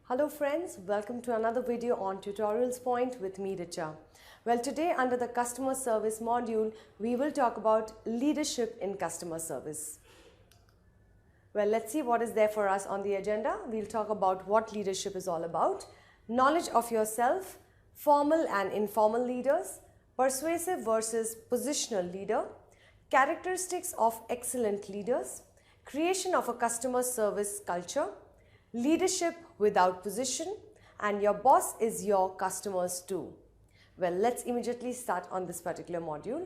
Hello friends, welcome to another video on Tutorials Point with me Richa. Well, today under the customer service module, we will talk about leadership in customer service. Well, let's see what is there for us on the agenda. We'll talk about what leadership is all about, knowledge of yourself, formal and informal leaders, persuasive versus positional leader, characteristics of excellent leaders, creation of a customer service culture, leadership without position, and your boss is your customers too. Well, let's immediately start on this particular module.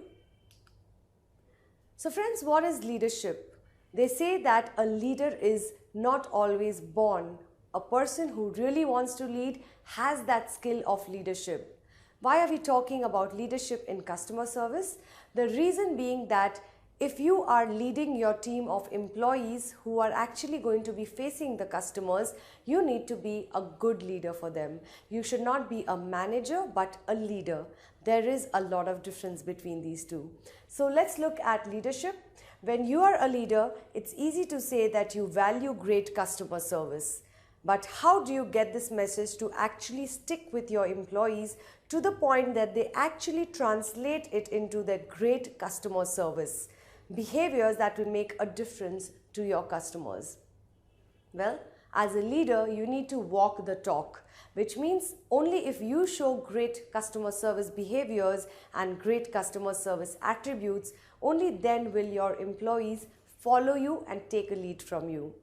So friends, what is leadership? They say that a leader is not always born. A person who really wants to lead has that skill of leadership. Why are we talking about leadership in customer service? The reason being that if you are leading your team of employees who are actually going to be facing the customers, you need to be a good leader for them. You should not be a manager but a leader. There is a lot of difference between these two. So let's look at leadership. When you are a leader, it's easy to say that you value great customer service. But how do you get this message to actually stick with your employees to the point that they actually translate it into their great customer service? Behaviors that will make a difference to your customers. Well, as a leader, you need to walk the talk, which means only if you show great customer service behaviors and great customer service attributes, only then will your employees follow you and take a lead from you.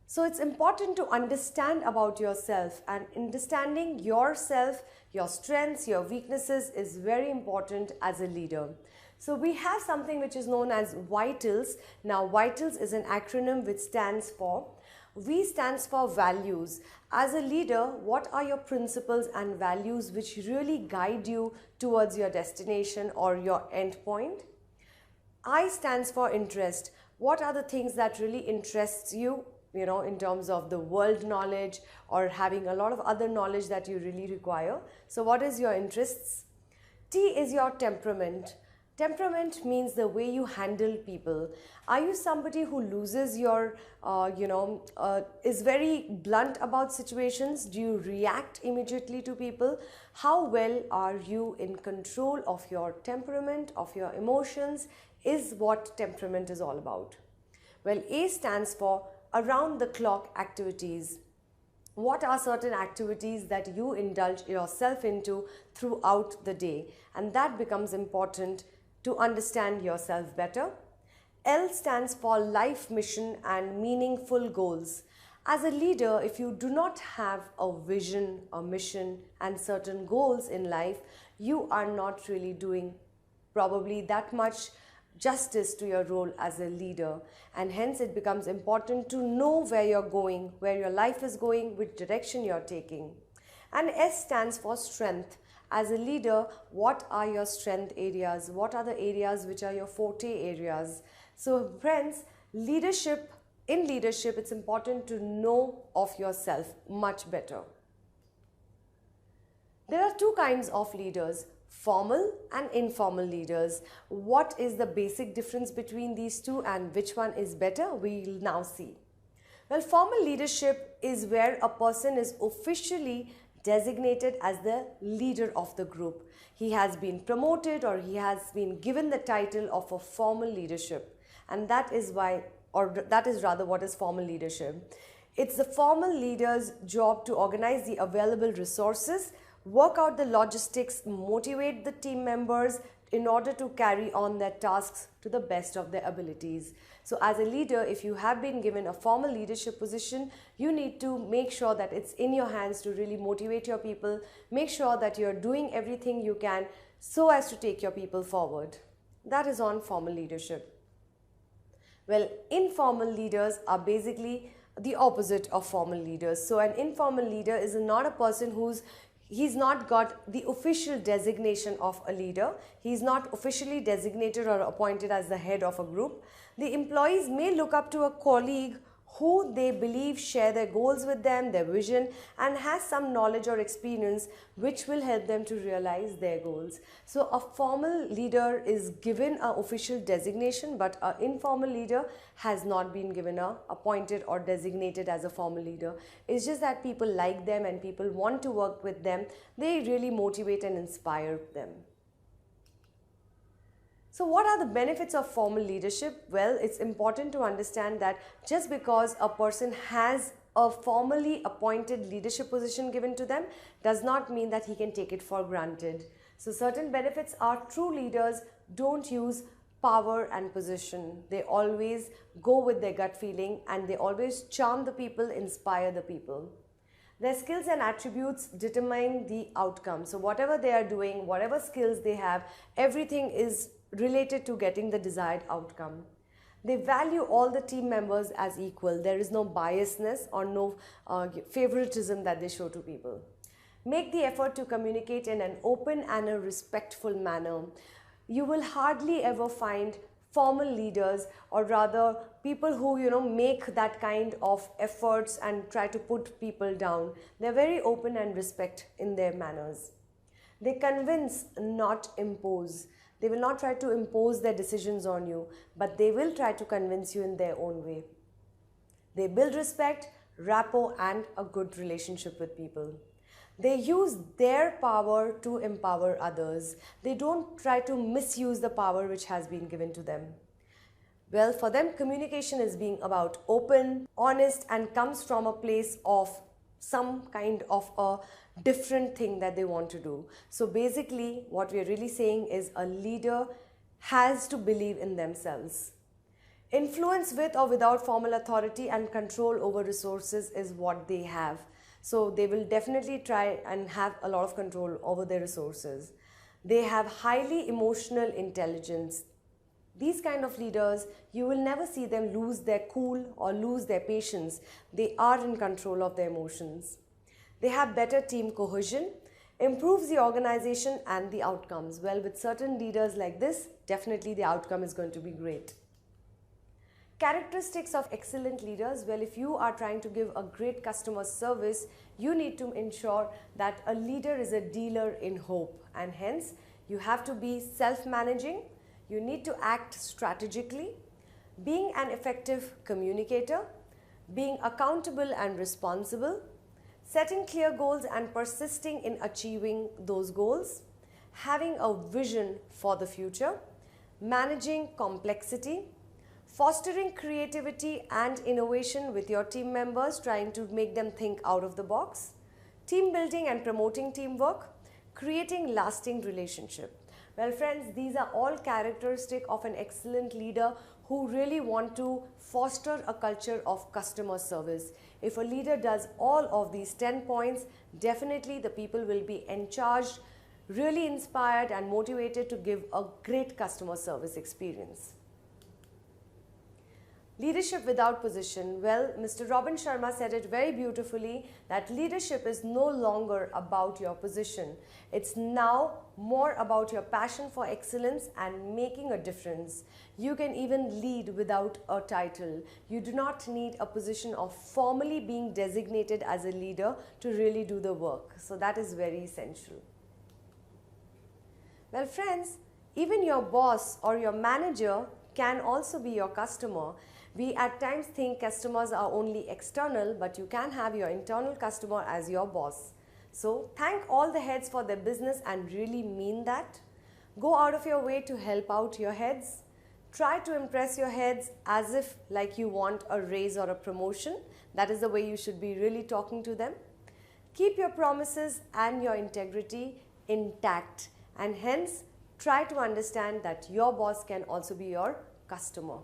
So it's important to understand about yourself, and understanding yourself, your strengths, your weaknesses is very important as a leader. So we have something which is known as VITALS. Now VITALS is an acronym which stands for, V stands for values. As a leader, what are your principles and values which really guide you towards your destination or your end point? I stands for interest. What are the things that really interests you? In terms of the world knowledge or having a lot of other knowledge that you really require. So what is your interests? T is your temperament. Temperament means the way you handle people. Are you somebody who loses your, is very blunt about situations? Do you react immediately to people? How well are you in control of your temperament, of your emotions, is what temperament is all about. Well, A stands for around the clock activities. What are certain activities that you indulge yourself into throughout the day? And that becomes important to understand yourself better. L stands for life mission and meaningful goals. As a leader, if you do not have a vision, a mission, and certain goals in life, you are not really doing probably that much justice to your role as a leader, and hence it becomes important to know where you're going, where your life is going, which direction you're taking. And S stands for strength. As a leader, what are your strength areas? What are the areas which are your forte areas? So friends, in leadership, it's important to know of yourself much better. There are two kinds of leaders, formal and informal leaders. What is the basic difference between these two and which one is better? We'll now see. Well, formal leadership is where a person is officially designated as the leader of the group. He has been promoted or he has been given the title of a formal leadership. And that is rather what is formal leadership. It's the formal leader's job to organize the available resources, work out the logistics, motivate the team members in order to carry on their tasks to the best of their abilities. So as a leader, if you have been given a formal leadership position, you need to make sure that it's in your hands to really motivate your people, make sure that you're doing everything you can so as to take your people forward. That is on formal leadership. Well, informal leaders are basically the opposite of formal leaders. So an informal leader is not a person he's not got the official designation of a leader. He's not officially designated or appointed as the head of a group. The employees may look up to a colleague who they believe share their goals with them, their vision, and has some knowledge or experience which will help them to realize their goals. So a formal leader is given an official designation, but an informal leader has not been given a appointed or designated as a formal leader. It's just that people like them and people want to work with them. They really motivate and inspire them. So what are the benefits of formal leadership? Well, it's important to understand that just because a person has a formally appointed leadership position given to them does not mean that he can take it for granted. So certain benefits are true leaders don't use power and position. They always go with their gut feeling and they always charm the people, inspire the people. Their skills and attributes determine the outcome. So whatever they are doing, whatever skills they have, everything is related to getting the desired outcome. They value all the team members as equal. There is no biasness or no favoritism that they show to people. Make the effort to communicate in an open and a respectful manner. You will hardly ever find formal leaders, or rather people who make that kind of efforts and try to put people down. They're very open and respect in their manners. They convince, not impose. They will not try to impose their decisions on you, but they will try to convince you in their own way. They build respect, rapport, and a good relationship with people. They use their power to empower others. They don't try to misuse the power which has been given to them. Well, for them, communication is being about open, honest, and comes from a place of some kind of a different thing that they want to do. So basically, what we are really saying is a leader has to believe in themselves. Influence with or without formal authority and control over resources is what they have. So they will definitely try and have a lot of control over their resources. They have highly emotional intelligence. These kind of leaders, you will never see them lose their cool or lose their patience. They are in control of their emotions. They have better team cohesion, improves the organization and the outcomes. Well, with certain leaders like this, definitely the outcome is going to be great. Characteristics of excellent leaders. Well, if you are trying to give a great customer service, you need to ensure that a leader is a dealer in hope, and hence you have to be self-managing. You need to act strategically, being an effective communicator, being accountable and responsible, setting clear goals and persisting in achieving those goals, having a vision for the future, managing complexity, fostering creativity and innovation with your team members, trying to make them think out of the box, team building and promoting teamwork, creating lasting relationship. Well friends, these are all characteristics of an excellent leader who really want to foster a culture of customer service. If a leader does all of these 10 points, definitely the people will be encharged, really inspired and motivated to give a great customer service experience. Leadership without position. Well, Mr. Robin Sharma said it very beautifully that leadership is no longer about your position. It's now more about your passion for excellence and making a difference. You can even lead without a title. You do not need a position of formally being designated as a leader to really do the work. So that is very essential. Well friends, even your boss or your manager can also be your customer. We at times think customers are only external, but you can have your internal customer as your boss. So thank all the heads for their business and really mean that. Go out of your way to help out your heads. Try to impress your heads as if like you want a raise or a promotion. That is the way you should be really talking to them. Keep your promises and your integrity intact, and hence try to understand that your boss can also be your customer.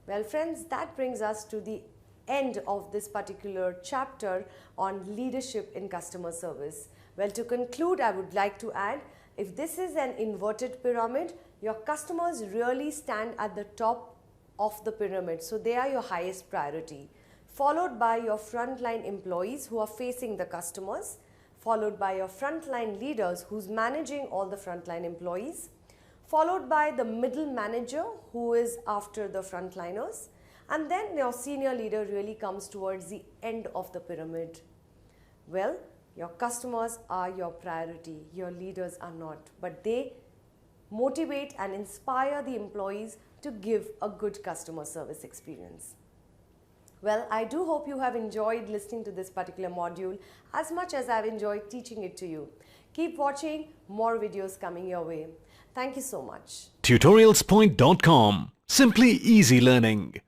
Well friends, that brings us to the end of this particular chapter on leadership in customer service. Well, to conclude, I would like to add, if this is an inverted pyramid, your customers really stand at the top of the pyramid. So they are your highest priority, followed by your frontline employees who are facing the customers, followed by your frontline leaders who's managing all the frontline employees, followed by the middle manager who is after the frontliners, And then your senior leader really comes towards the end of the pyramid. Well, your customers are your priority, your leaders are not, but they motivate and inspire the employees to give a good customer service experience. Well, I do hope you have enjoyed listening to this particular module as much as I've enjoyed teaching it to you. Keep watching, more videos coming your way. Thank you so much. Tutorialspoint.com. Simply easy learning.